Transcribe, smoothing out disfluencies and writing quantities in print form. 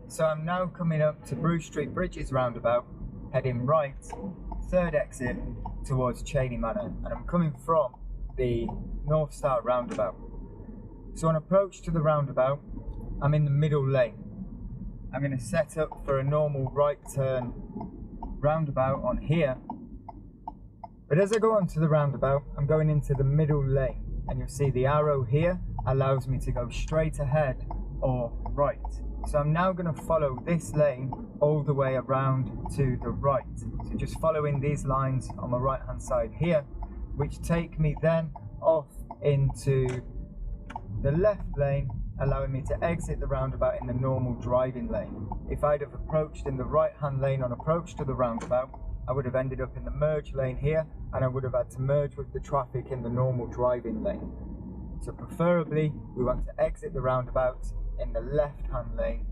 So I'm now coming up to Bruce Street Bridges roundabout, heading right, third exit towards Cheney Manor, and I'm coming from the North Star roundabout. So on approach to the roundabout, I'm in the middle lane. I'm going to set up for a normal right turn roundabout on here, but as I go onto the roundabout, I'm going into the middle lane, and you'll see the arrow here allows me to go straight ahead or right. So I'm now going to follow this lane all the way around to the right. So just following these lines on my right hand side here, which take me then off into the left lane, allowing me to exit the roundabout in the normal driving lane. If I'd have approached in the right hand lane on approach to the roundabout, I would have ended up in the merge lane here, and I would have had to merge with the traffic in the normal driving lane. So preferably, we want to exit the roundabout in the left hand lane